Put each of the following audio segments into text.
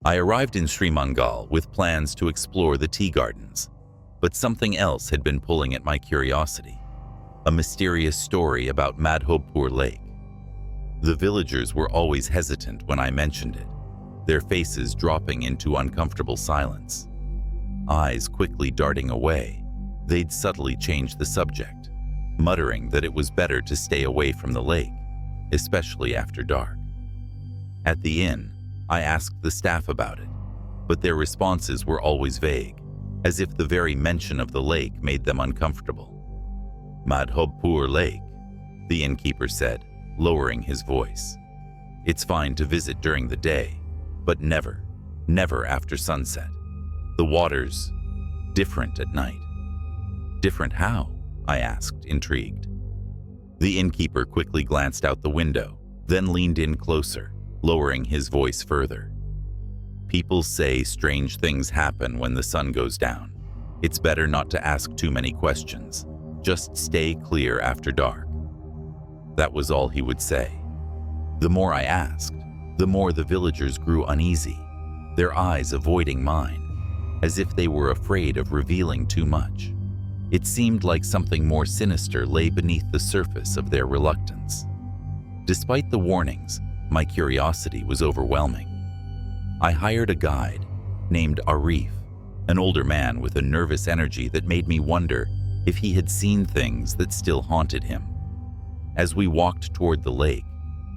I arrived in Srimangal with plans to explore the tea gardens, but something else had been pulling at my curiosity. A mysterious story about Madhobpur Lake. The villagers were always hesitant when I mentioned it, their faces dropping into uncomfortable silence. Eyes quickly darting away, they'd subtly change the subject, muttering that it was better to stay away from the lake, especially after dark. At the inn, I asked the staff about it, but their responses were always vague, as if the very mention of the lake made them uncomfortable. Madhobpur Lake, the innkeeper said, lowering his voice. It's fine to visit during the day, but never after sunset. The water's different at night. Different how? I asked, intrigued. The innkeeper quickly glanced out the window, then leaned in closer, lowering his voice further. People say strange things happen when the sun goes down. It's better not to ask too many questions. Just stay clear after dark. That was all he would say. The more I asked, the more the villagers grew uneasy, their eyes avoiding mine, as if they were afraid of revealing too much. It seemed like something more sinister lay beneath the surface of their reluctance. Despite the warnings, my curiosity was overwhelming. I hired a guide named Arif, an older man with a nervous energy that made me wonder if he had seen things that still haunted him. As we walked toward the lake,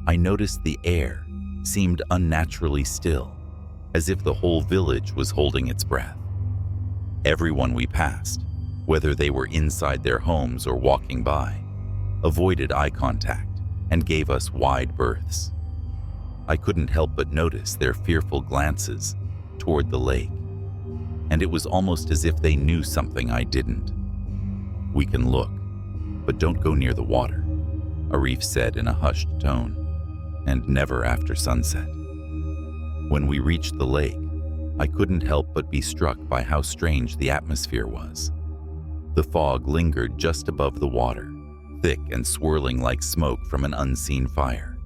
I noticed the air seemed unnaturally still, as if the whole village was holding its breath. Everyone we passed, whether they were inside their homes or walking by, avoided eye contact and gave us wide berths. I couldn't help but notice their fearful glances toward the lake, and it was almost as if they knew something I didn't. "We can look, but don't go near the water," Arif said in a hushed tone, "and never after sunset." When we reached the lake, I couldn't help but be struck by how strange the atmosphere was. The fog lingered just above the water, thick and swirling like smoke from an unseen fire.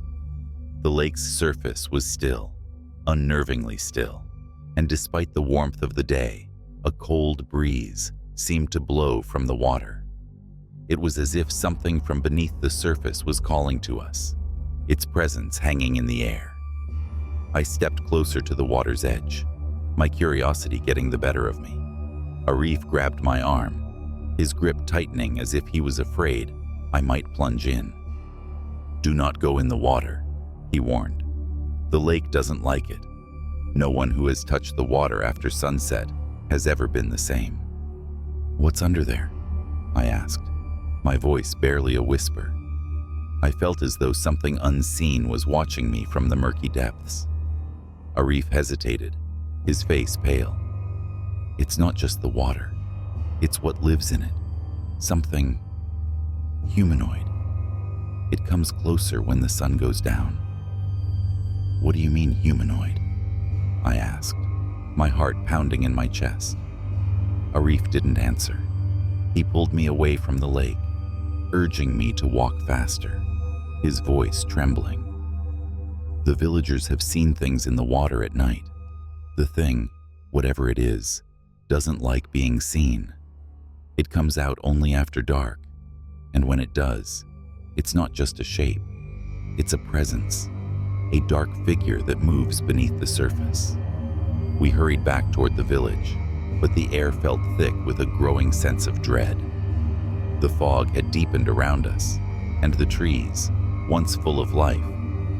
The lake's surface was still, unnervingly still, and despite the warmth of the day, a cold breeze seemed to blow from the water. It was as if something from beneath the surface was calling to us, its presence hanging in the air. I stepped closer to the water's edge, my curiosity getting the better of me. Arif grabbed my arm, his grip tightening as if he was afraid I might plunge in. "Do not go in the water," he warned. "The lake doesn't like it. No one who has touched the water after sunset has ever been the same." "What's under there?" I asked, my voice barely a whisper. I felt as though something unseen was watching me from the murky depths. Arif hesitated, his face pale. "It's not just the water. It's what lives in it. Something humanoid. It comes closer when the sun goes down." "What do you mean, humanoid?" I asked, my heart pounding in my chest. Arif didn't answer. He pulled me away from the lake, urging me to walk faster, his voice trembling. "The villagers have seen things in the water at night. The thing, whatever it is, doesn't like being seen. It comes out only after dark, and when it does, it's not just a shape. It's a presence, a dark figure that moves beneath the surface." We hurried back toward the village, but the air felt thick with a growing sense of dread. The fog had deepened around us, and the trees, once full of life,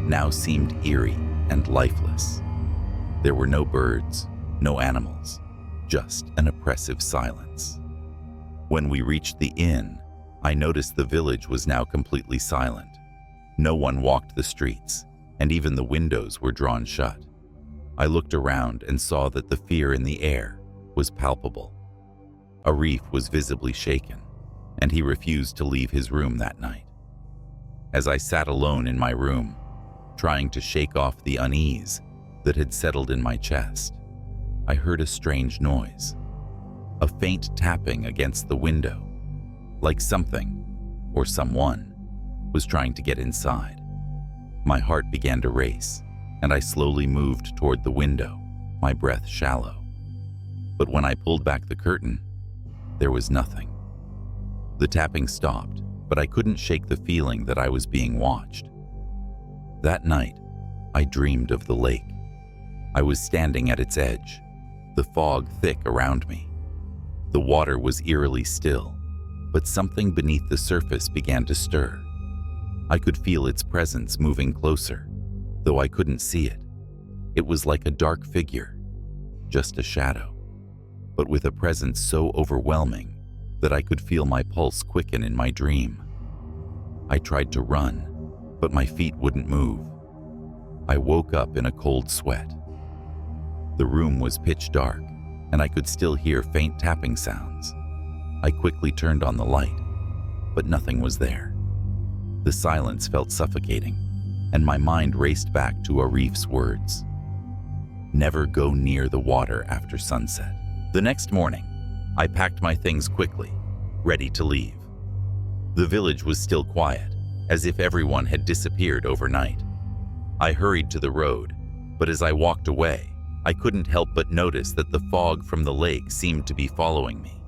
now seemed eerie and lifeless. There were no birds, no animals, just an oppressive silence. When we reached the inn, I noticed the village was now completely silent. No one walked the streets, and even the windows were drawn shut. I looked around and saw that the fear in the air was palpable. Arif was visibly shaken, and he refused to leave his room that night. As I sat alone in my room, trying to shake off the unease that had settled in my chest, I heard a strange noise, a faint tapping against the window, like something, or someone, was trying to get inside. My heart began to race, and I slowly moved toward the window, my breath shallow. But when I pulled back the curtain, there was nothing. The tapping stopped, but I couldn't shake the feeling that I was being watched. That night, I dreamed of the lake. I was standing at its edge, the fog thick around me. The water was eerily still, but something beneath the surface began to stir. I could feel its presence moving closer, though I couldn't see it. It was like a dark figure, just a shadow, but with a presence so overwhelming that I could feel my pulse quicken in my dream. I tried to run, but my feet wouldn't move. I woke up in a cold sweat. The room was pitch dark, and I could still hear faint tapping sounds. I quickly turned on the light, but nothing was there. The silence felt suffocating, and my mind raced back to Arif's words. Never go near the water after sunset. The next morning, I packed my things quickly, ready to leave. The village was still quiet, as if everyone had disappeared overnight. I hurried to the road, but as I walked away, I couldn't help but notice that the fog from the lake seemed to be following me.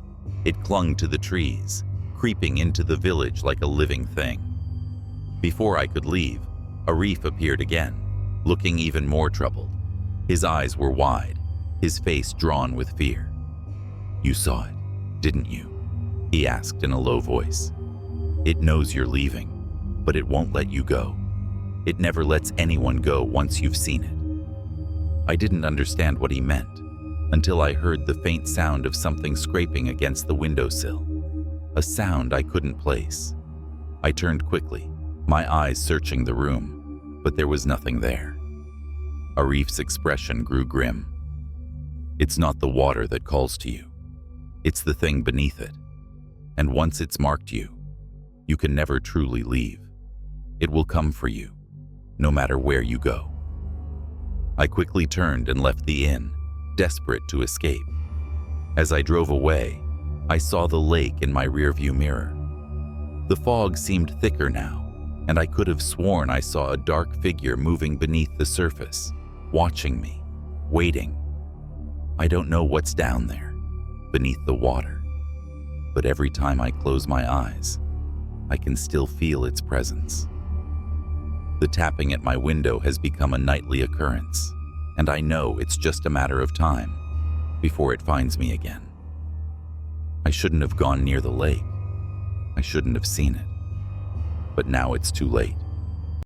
It clung to the trees, creeping into the village like a living thing. Before I could leave, Arif appeared again, looking even more troubled. His eyes were wide, his face drawn with fear. "You saw it, didn't you?" he asked in a low voice. "It knows you're leaving, but it won't let you go. It never lets anyone go once you've seen it." I didn't understand what he meant until I heard the faint sound of something scraping against the windowsill, a sound I couldn't place. I turned quickly, my eyes searching the room, but there was nothing there. Arif's expression grew grim. "It's not the water that calls to you. It's the thing beneath it. And once it's marked you, you can never truly leave. It will come for you, no matter where you go." I quickly turned and left the inn, desperate to escape. As I drove away, I saw the lake in my rearview mirror. The fog seemed thicker now, and I could have sworn I saw a dark figure moving beneath the surface, watching me, waiting. I don't know what's down there, beneath the water, but every time I close my eyes, I can still feel its presence. The tapping at my window has become a nightly occurrence, and I know it's just a matter of time before it finds me again. I shouldn't have gone near the lake. I shouldn't have seen it. But now it's too late.